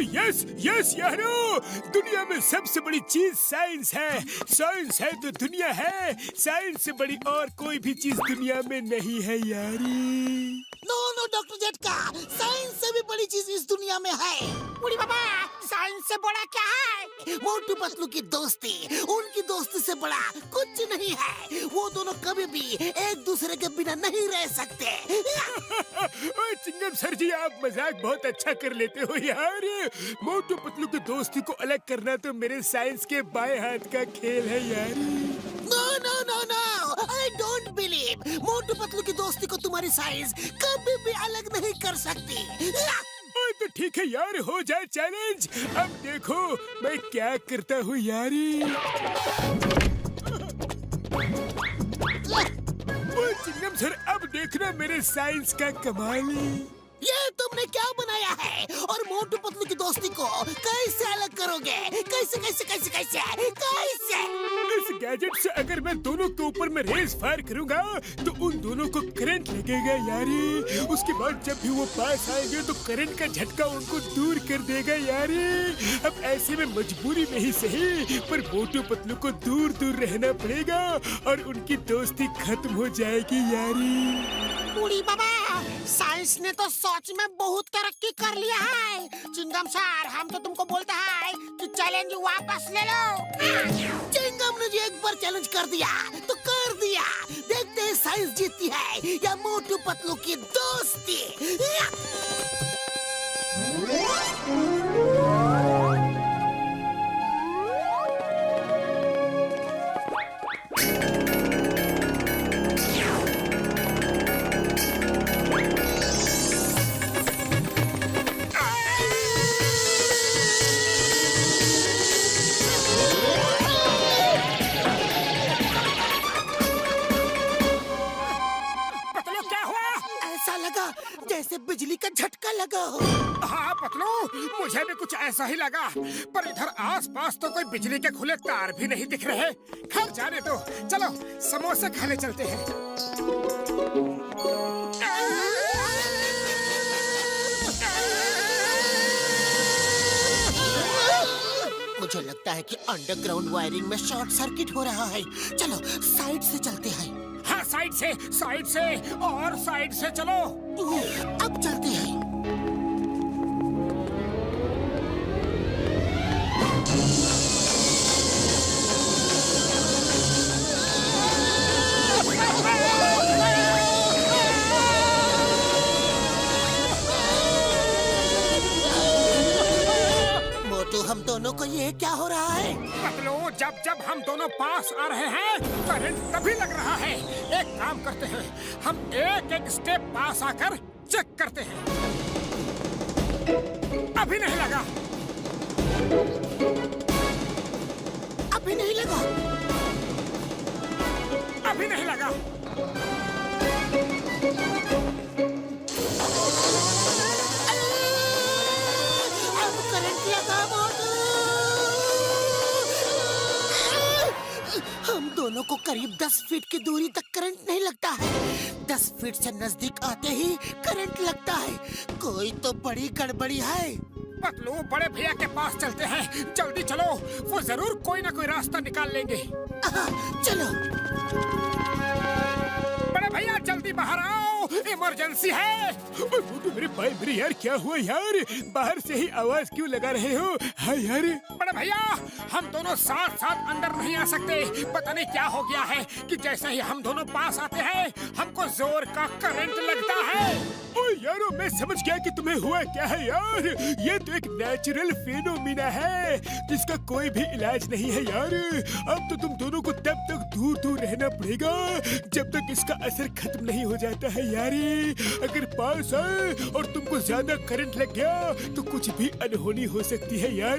Yes yes यारो, दुनिया में सबसे बड़ी चीज साइंस है। साइंस है तो दुनिया है। साइंस से बड़ी और कोई भी चीज दुनिया में नहीं है यारी। नो नो डॉक्टर झटका, साइंस से भी बड़ी चीज इस दुनिया में है। बूढ़ी बाबा, साइंस से बड़ा क्या है? मोटू पतलू की दोस्ती, उनकी दोस्ती से बड़ा कुछ नहीं है। वो दोनों कभी भी एक दूसरे के बिना नहीं रह सकते। ओए चिंगम सर जी, आप मजाक बहुत अच्छा कर लेते हो यार। मोटू पतलू की दोस्ती को अलग करना तो मेरे साइंस के बाएं हाथ का खेल है यार। No no no no, I don't believe. Motu Patlu की दोस्ती को तुम्हारी साइंस कभी भी अलग नहीं कर सकती। तो ठीक है यार, हो जाए चैलेंज। अब देखो मैं क्या करता हूँ यारी। चिंगम सर, अब देखना मेरे साइंस का कमाल। ये तुमने क्या बनाया है? और मोटू पतलू की दोस्ती को कैसे अलग करोगे? कैसे कैसे कैसे कैसे कैसे? इस गैजेट से अगर मैं दोनों के ऊपर में रेस फायर करूंगा तो उन दोनों को करंट लगेगा यारी। उसके बाद जब भी वो पास आएंगे तो करंट का झटका उनको दूर कर देगा यारी। अब ऐसे में मजबूरी में ही सही, पर मोटू पतलू को दूर दूर रहना पड़ेगा और उनकी दोस्ती खत्म हो जाएगी यारी। बूढ़ी बाबा, साइंस ने तो सोच में बहुत तरक्की कर लिया है। चिंगम सर, हम तो तुमको बोलते हैं कि चैलेंज वापस ले लो। चिंगम ने जो एक बार चैलेंज कर दिया तो कर दिया। देखते हैं साइंस जीतती है या मोटू पतलू की दोस्ती। जैसे बिजली का झटका लगा हो। हाँ पतलू, मुझे भी कुछ ऐसा ही लगा, पर इधर आसपास तो कोई बिजली के खुले तार भी नहीं दिख रहे। खैर जाने दो, चलो समोसे खाने चलते हैं। मुझे लगता है कि अंडरग्राउंड वायरिंग में शॉर्ट सर्किट हो रहा है। चलो साइड से चलते हैं। हाँ, साइड से और साइड से चलो। अब चलते हैं। मोटू, हम दोनों को ये क्या हो रहा है? पतलू, जब जब हम दोनों पास आ रहे हैं करंट तभी लग रहा है। एक काम करते हैं, हम एक एक स्टेप पास आकर चेक करते हैं। अभी नहीं लगा। अभी नहीं लगा। अभी नहीं लगा। अब करंट लगा मोटू। हम दोनों को करीब 10 फीट की दूरी तक करंट नहीं लगता है। 10 फीट से नजदीक आते ही करंट लगता है। कोई तो बड़ी गड़बड़ी है। पतलू, बड़े भैया के पास चलते हैं। जल्दी चलो, वो जरूर कोई ना कोई रास्ता निकाल लेंगे। चलो बड़े भैया, जल्दी बाहर आओ, इमरजेंसी है। मोटू मेरे भाई, मेरे यार क्या हुआ यार? बाहर से ही आवाज क्यों लगा रहे हो? हाँ यार। बड़े भैया, हम दोनों साथ साथ अंदर नहीं आ सकते। पता नहीं क्या हो गया है कि जैसे ही हम दोनों पास आते हैं हमको जोर का करंट लगता है। ओ यारो, मैं समझ गया कि तुम्हें हुआ क्या है यार। ये तो एक नेचुरल फेनोमिना है जिसका कोई भी इलाज नहीं है यार। अब तो तुम दोनों को तब तक दूर दूर रहना पड़ेगा जब तक इसका असर खत्म नहीं हो जाता है यारी। अगर पास आए और तुमको ज्यादा करंट लग गया तो कुछ भी अनहोनी हो सकती है यार।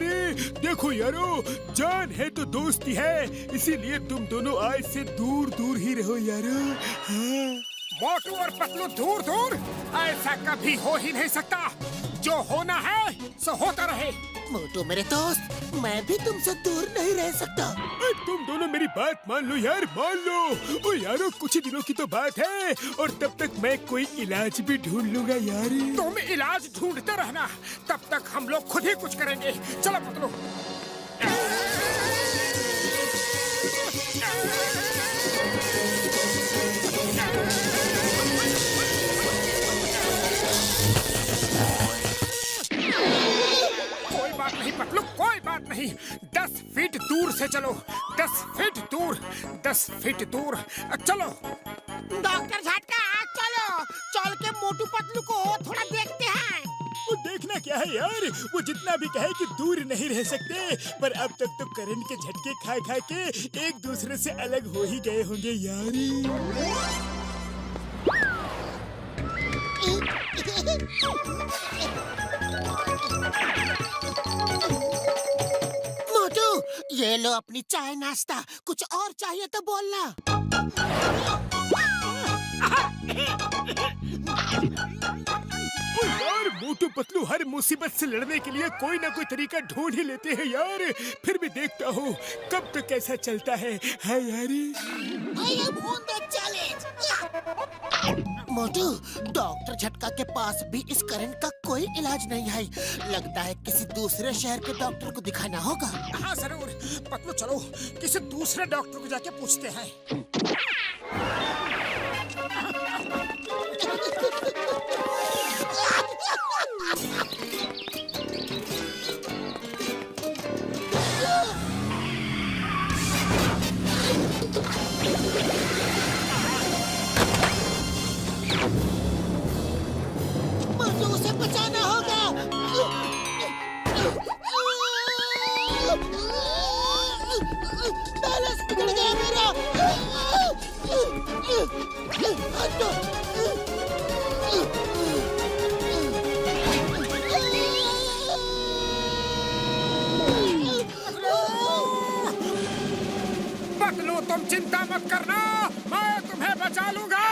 देखो यारो, जान है तो दोस्ती है, इसीलिए तुम दोनों आज से दूर दूर ही रहो यारो। हाँ। मोटू और पतलू दूर दूर, ऐसा कभी हो ही नहीं सकता। जो होना है सो होता रहे। मोटू मेरे दोस्त, मैं भी तुमसे दूर नहीं रह सकता। तुम दोनों मेरी बात मान लो यार, मान लो। ओ यारो, कुछ ही दिनों की तो बात है और तब तक मैं कोई इलाज भी ढूंढ लूंगा यार। तुम इलाज ढूंढते रहना, तब तक हम लोग खुद ही कुछ करेंगे। चलो पतलू। कोई बात नहीं पतलू, कोई बात नहीं। 10 फीट दूर से चलो, 10 फीट दूर, 10 फीट दूर चलो। डॉक्टर झटका, चलो चल के मोटू पतलू को थोड़ा देखते हैं। वो देखना क्या है यार, वो जितना भी कहे कि दूर नहीं रह सकते, पर अब तक तो करंट के झटके खा खा के एक दूसरे से अलग हो ही गए होंगे यार। मोटू, ये लो अपनी चाय नाश्ता। कुछ और चाहिए तो बोलना। ओ यार, मोटू पतलू हर मुसीबत से लड़ने के लिए कोई ना कोई तरीका ढूंढ ही लेते हैं यार। फिर भी देखता हूँ कब तक कैसा चलता है यारी। मोटू, डॉक्टर झटका के पास भी इस करंट का कोई इलाज नहीं है। लगता है किसी दूसरे शहर के डॉक्टर को दिखाना होगा। हाँ जरूर पतलू, चलो किसी दूसरे डॉक्टर को जाके पूछते हैं। मोटू, उसे बचाना होगा। बैलेंस बिगड़ गया मेरा। पतलू तुम चिंता मत करना, मैं तुम्हें बचा लूंगा।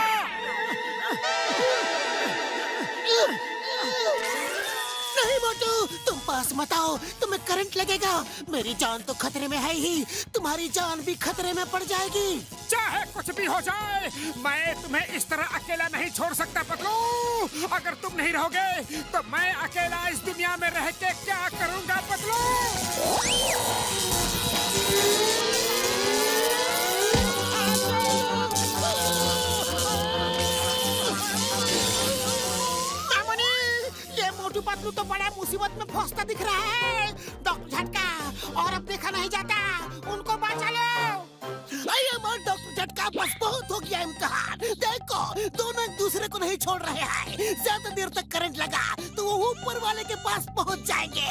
नहीं मोटू, तुम पास मत आओ, तुम्हें करंट लगेगा। मेरी जान तो खतरे में है ही, तुम्हारी जान भी खतरे में पड़ जाएगी। चाहे कुछ भी हो जाए, मैं तुम्हें इस तरह अकेला नहीं छोड़ सकता पतलू। अगर तुम नहीं रहोगे तो मैं अकेला इस दुनिया में रह के क्या करूंगा पतलू। मोटू पतलू तो बड़ा मुसीबत में फंसता दिख रहा है। डॉक्टर झटका, और अब देखा नहीं जाता, उनको बचा लो। डॉक्टर झटका, बस बहुत हो गया इम्तिहान। देखो, दोनों एक दूसरे को नहीं छोड़ रहे हैं। ज्यादा देर तक करंट लगा तो वो ऊपर वाले के पास पहुंच जाएंगे।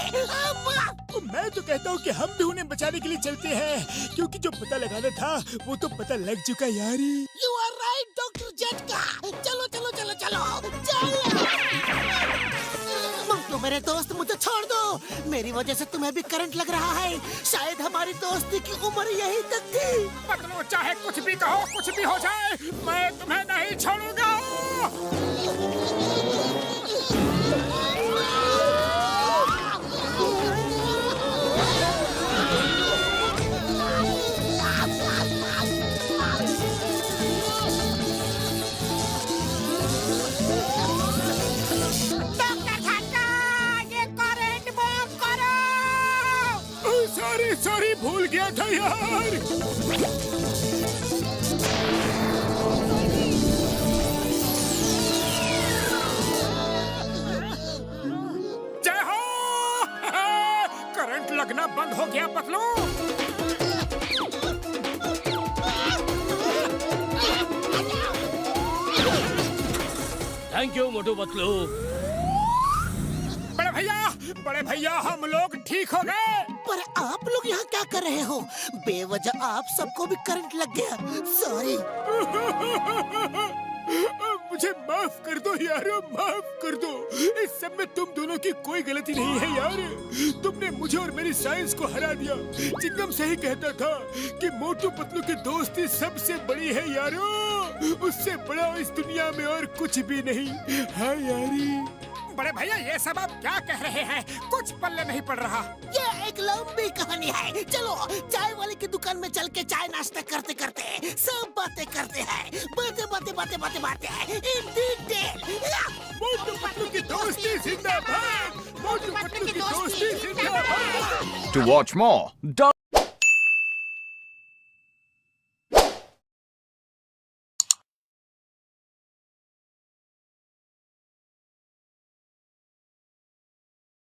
तो मैं तो कहता हूँ कि हम भी उन्हें बचाने के लिए चलते हैं, क्योंकि जो पता लगाना था वो तो पता लग चुका यारी। यू आर राइट डॉक्टर झटका, चलो चलो चलो चलो चलो। तो मेरे दोस्त, मुझे छोड़ दो। मेरी वजह से तुम्हें भी करंट लग रहा है। शायद हमारी दोस्ती की उम्र यही तक थी। पतलू चाहे कुछ भी कहो, कुछ भी हो जाए, मैं तुम्हें नहीं छोड़ूंगा। सॉरी, भूल गया था यार। जय हो। करंट लगना बंद हो गया पतलू। Thank you Motu Patlu. बड़े भैया हम लोग ठीक हो गए। पर आप लोग यहाँ क्या कर रहे हो? बेवजह आप सबको भी करंट लग गया। सॉरी। मुझे माफ कर दो यारो, माफ कर दो। इस सब में तुम दोनों की कोई गलती नहीं है यार। तुमने मुझे और मेरी साइंस को हरा दिया। चिंगम सही कहता था कि मोटू पतलू की दोस्ती सबसे बड़ी है यारो। उससे बड़ा इस दुनिया में और कुछ भी नहीं। हाँ यारी। बड़े भैया ये सब आप क्या कह रहे हैं? कुछ पल्ले नहीं पड़ रहा। ये एक लंबी कहानी है। चलो चाय वाले की दुकान में चल के चाय नाश्ता करते करते सब बातें करते हैं। बातें इन डिटेल। मोटू पतलू की दोस्ती जिंदाबाद। मोटू पतलू की दोस्ती जिंदाबाद। To watch more,